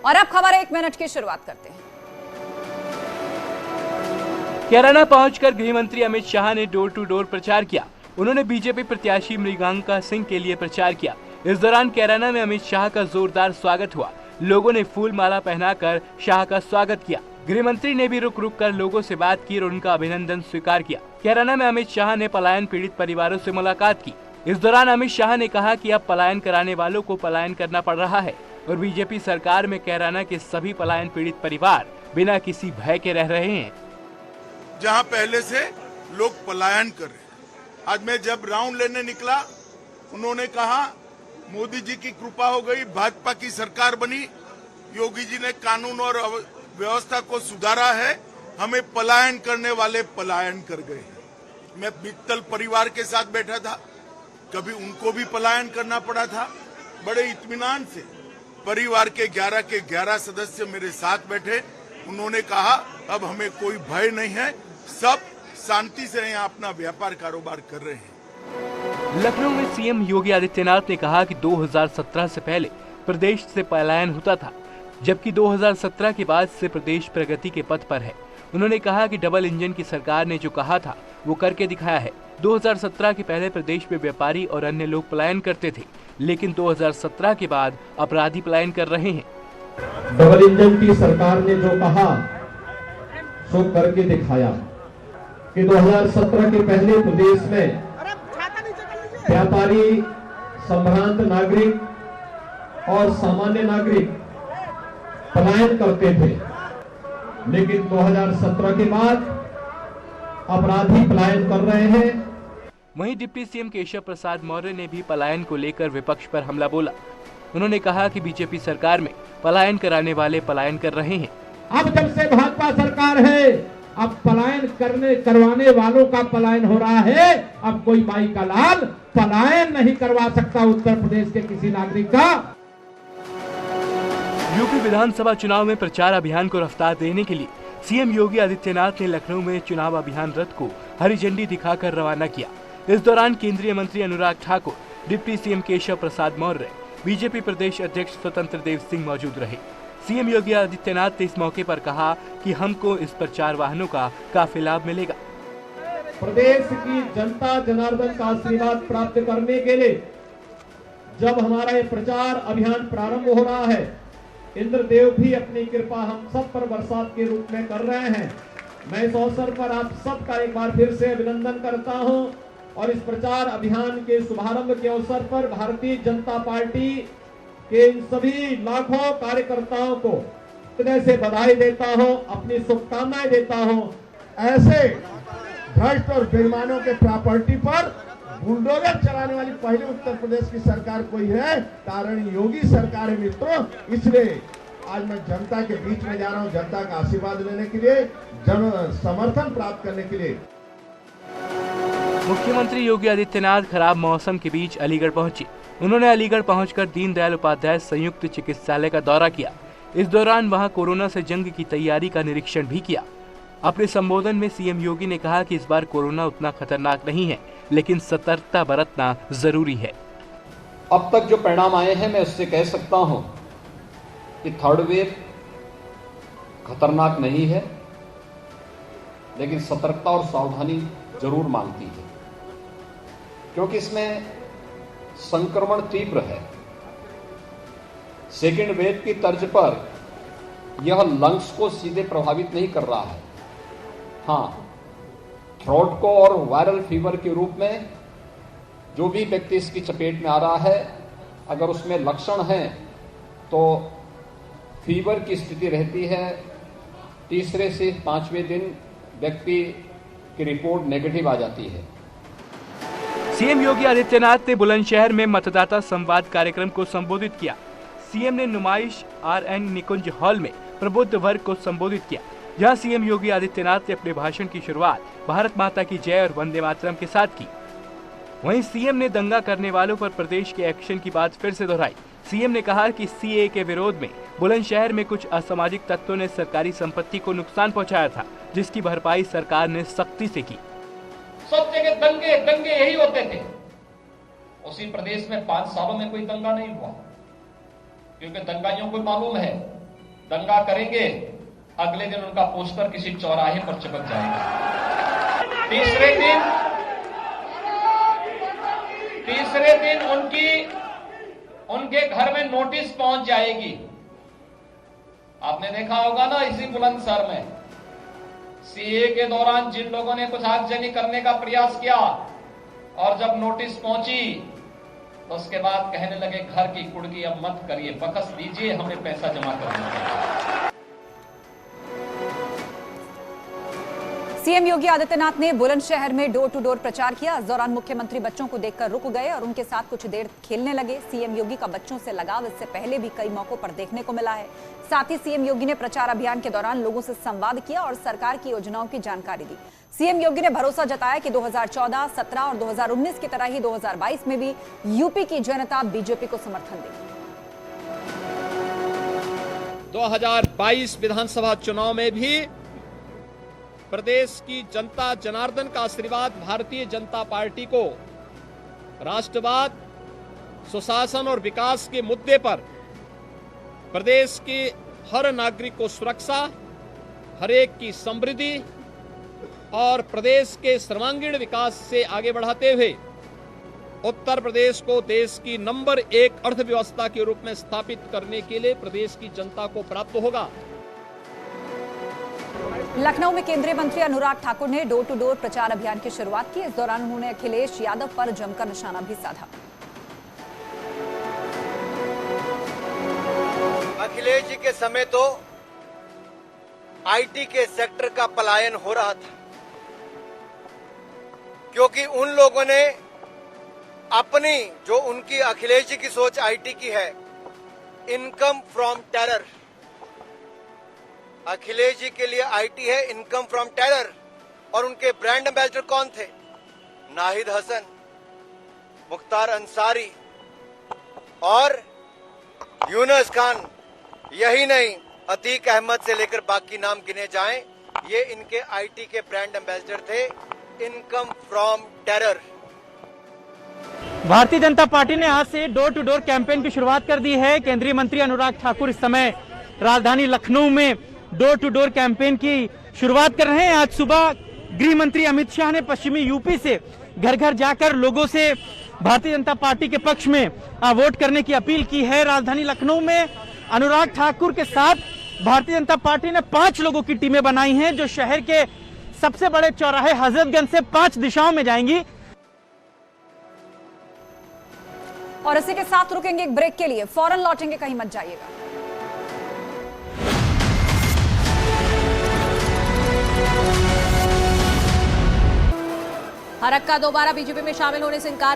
और अब खबर 1 मिनट की शुरुआत करते हैं। कैराना पहुंचकर गृह मंत्री अमित शाह ने डोर टू डोर प्रचार किया। उन्होंने बीजेपी प्रत्याशी मृगांका सिंह के लिए प्रचार किया। इस दौरान कैराना में अमित शाह का जोरदार स्वागत हुआ। लोगों ने फूल माला पहनाकर शाह का स्वागत किया। गृह मंत्री ने भी रुक रुक कर लोगों से बात की और उनका अभिनंदन स्वीकार किया। कैराना में अमित शाह ने पलायन पीड़ित परिवारों से मुलाकात की। इस दौरान अमित शाह ने कहा कि अब पलायन कराने वालों को पलायन करना पड़ रहा है और बीजेपी सरकार में कैराना के सभी पलायन पीड़ित परिवार बिना किसी भय के रह रहे हैं। जहां पहले से लोग पलायन कर रहे हैं, आज मैं जब राउंड लेने निकला, उन्होंने कहा मोदी जी की कृपा हो गई, भाजपा की सरकार बनी, योगी जी ने कानून और व्यवस्था को सुधारा है, हमें पलायन करने वाले पलायन कर गए। मैं मित्तल परिवार के साथ बैठा था, कभी उनको भी पलायन करना पड़ा था। बड़े इत्मीनान से परिवार के 11 सदस्य मेरे साथ बैठे। उन्होंने कहा अब हमें कोई भय नहीं है, सब शांति से यहाँ अपना व्यापार कारोबार कर रहे हैं। लखनऊ में सीएम योगी आदित्यनाथ ने कहा कि 2017 से पहले प्रदेश से पलायन होता था, जबकि 2017 के बाद से प्रदेश प्रगति के पथ पर है। उन्होंने कहा कि डबल इंजन की सरकार ने जो कहा था वो करके दिखाया है। 2017 के पहले प्रदेश में व्यापारी और अन्य लोग पलायन करते थे, लेकिन 2017 के बाद अपराधी पलायन कर रहे हैं। डबल इंजन की सरकार ने जो कहा सो करके दिखाया कि 2017 के पहले प्रदेश में व्यापारी, संभ्रांत नागरिक और सामान्य नागरिक पलायन करते थे, लेकिन 2017 के बाद अपराधी पलायन कर रहे हैं। वहीं डिप्टी सीएम केशव प्रसाद मौर्य ने भी पलायन को लेकर विपक्ष पर हमला बोला। उन्होंने कहा कि बीजेपी सरकार में पलायन कराने वाले पलायन कर रहे हैं। अब जब से भाजपा सरकार है, अब पलायन करवाने वालों का पलायन हो रहा है। अब कोई बाई का लाल पलायन नहीं करवा सकता उत्तर प्रदेश के किसी नागरिक का। यूपी विधानसभा चुनाव में प्रचार अभियान को रफ्तार देने के लिए सीएम योगी आदित्यनाथ ने लखनऊ में चुनाव अभियान रथ को हरी झंडी दिखाकर रवाना किया। इस दौरान केंद्रीय मंत्री Anurag Thakur, deputy CM Keshav Prasad Maurya, BJP प्रदेश अध्यक्ष स्वतंत्र देव सिंह मौजूद रहे। सीएम योगी आदित्यनाथ ने इस मौके पर कहा कि हमको इस प्रचार वाहनों का काफी लाभ मिलेगा। प्रदेश की जनता जनार्दन का आशीर्वाद प्राप्त करने के लिए जब हमारा ये प्रचार अभियान प्रारंभ हो रहा है, इंद्रदेव भी अपनी कृपा हम सब पर बरसात के रूप में कर रहे हैं। मैं इस अवसर पर आप सबका एक बार फिर से अभिनंदन करता हूं और इस प्रचार अभियान के शुभारंभ के अवसर पर भारतीय जनता पार्टी के इन सभी लाखों कार्यकर्ताओं को हृदय से बधाई देता हूं, अपनी शुभकामनाएं देता हूं। ऐसे भ्रष्ट और बेईमानों के प्रॉपर्टी पर बुलडोजर चलाने वाली पहली उत्तर प्रदेश की सरकार कोई है, कारण योगी सरकार है मित्रों। इसलिए आज मैं जनता के बीच में जा रहा हूं, जनता का आशीर्वाद लेने के लिए, जन समर्थन प्राप्त करने के लिए। मुख्यमंत्री योगी आदित्यनाथ खराब मौसम के बीच अलीगढ़ पहुंचे। उन्होंने अलीगढ़ पहुंचकर दीनदयाल उपाध्याय संयुक्त चिकित्सालय का दौरा किया। इस दौरान वहां कोरोना से जंग की तैयारी का निरीक्षण भी किया। अपने संबोधन में सीएम योगी ने कहा कि इस बार कोरोना उतना खतरनाक नहीं है, लेकिन सतर्कता बरतना जरूरी है। अब तक जो परिणाम आए हैं, मैं उससे कह सकता हूं कि थर्ड वेव खतरनाक नहीं है, लेकिन सतर्कता और सावधानी जरूर मांगती है, क्योंकि इसमें संक्रमण तीव्र है। सेकेंड वेव की तर्ज पर यह लंग्स को सीधे प्रभावित नहीं कर रहा है। हाँ, थ्रोट को और वायरल फीवर के रूप में जो भी व्यक्ति इसकी चपेट में आ रहा है, अगर उसमें लक्षण हैं तो फीवर की स्थिति रहती है। तीसरे से 5वें दिन व्यक्ति की रिपोर्ट नेगेटिव आ जाती है। सीएम योगी आदित्यनाथ ने बुलंदशहर में मतदाता संवाद कार्यक्रम को संबोधित किया। सीएम ने नुमाइश आरएन निकुंज हॉल में प्रबुद्ध वर्ग को संबोधित किया, जहां सीएम योगी आदित्यनाथ ने अपने भाषण की शुरुआत भारत माता की जय और वंदे मातरम के साथ की। वहीं सीएम ने दंगा करने वालों पर प्रदेश के एक्शन की बात फिर से दोहराई। सीएम ने कहा कि सीए के विरोध में बुलंदशहर में कुछ असामाजिक तत्वों ने सरकारी संपत्ति को नुकसान पहुंचाया था, जिसकी भरपाई सरकार ने सख्ती से की। सब जगह दंगे दंगे यही होते थे। उसी प्रदेश में 5 सालों में कोई दंगा नहीं हुआ, क्योंकि दंगाइयों को मालूम है दंगा करेंगे, अगले दिन उनका पोस्टर किसी चौराहे पर चिपक जाएगा। तीसरे दिन उनके घर में नोटिस पहुंच जाएगी। आपने देखा होगा ना, इसी बुलंदशहर में सीए के दौरान जिन लोगों ने कुछ आगजनी करने का प्रयास किया और जब नोटिस पहुंची तो उसके बाद कहने लगे घर की कुड़की अब मत करिए, बखस दीजिए, हमें पैसा जमा करना है। सीएम योगी आदित्यनाथ ने बुलंदशहर में डोर टू डोर प्रचार किया। इस दौरान मुख्यमंत्री बच्चों को देखकर रुक गए और उनके साथ कुछ देर खेलने लगे। सीएम योगी का बच्चों से लगाव इससे पहले भी कई मौकों पर देखने को मिला है। साथ ही सीएम योगी ने प्रचार अभियान के दौरान लोगों से संवाद किया और सरकार की योजनाओं की जानकारी दी। सीएम योगी ने भरोसा जताया कि 2014, 17 और 2019 की तरह ही 2022 में भी यूपी की जनता बीजेपी को समर्थन देगी। 2022 विधानसभा चुनाव में भी प्रदेश की जनता जनार्दन का आशीर्वाद भारतीय जनता पार्टी को राष्ट्रवाद, सुशासन और विकास के मुद्दे पर प्रदेश के हर नागरिक को सुरक्षा, हर एक की समृद्धि और प्रदेश के सर्वांगीण विकास से आगे बढ़ाते हुए उत्तर प्रदेश को देश की नंबर 1 अर्थव्यवस्था के रूप में स्थापित करने के लिए प्रदेश की जनता को प्राप्त होगा। लखनऊ में केंद्रीय मंत्री अनुराग ठाकुर ने डोर टू डोर प्रचार अभियान की शुरुआत की। इस दौरान उन्होंने अखिलेश यादव पर जमकर निशाना भी साधा। अखिलेश जी के समय तो आईटी के सेक्टर का पलायन हो रहा था, क्योंकि उन लोगों ने अपनी, जो उनकी अखिलेश जी की सोच आईटी की है, income from terror. Akhilesh ji के लिए आईटी है इनकम फ्रॉम टेरर। और उनके ब्रांड एम्बेसडर कौन थे? नाहिद हसन, मुख्तार अंसारी और यूनुस खान। यही नहीं, अतीक अहमद से लेकर बाकी नाम गिने जाएं, ये इनके आईटी के ब्रांड एम्बेसडर थे, income from terror. Bharatiya Janata party ने आज से डोर टू डोर कैंपेन की शुरुआत कर दी है। केंद्रीय मंत्री अनुराग ठाकुर इस समय राजधानी लखनऊ में डोर टू डोर कैंपेन की शुरुआत कर रहे हैं। आज सुबह गृह मंत्री अमित शाह ने पश्चिमी यूपी से घर घर जाकर लोगों से भारतीय जनता पार्टी के पक्ष में वोट करने की अपील की है। राजधानी लखनऊ में अनुराग ठाकुर के साथ भारतीय जनता पार्टी ने 5 लोगों की टीमें बनाई हैं, जो शहर के सबसे बड़े चौराहे हजरतगंज से 5 दिशाओं में जाएंगी। और इसी के साथ रुकेंगे एक ब्रेक के लिए, फौरन लौटेंगे, कहीं मत जाइएगा। हरक्का दोबारा बीजेपी में शामिल होने से इनकार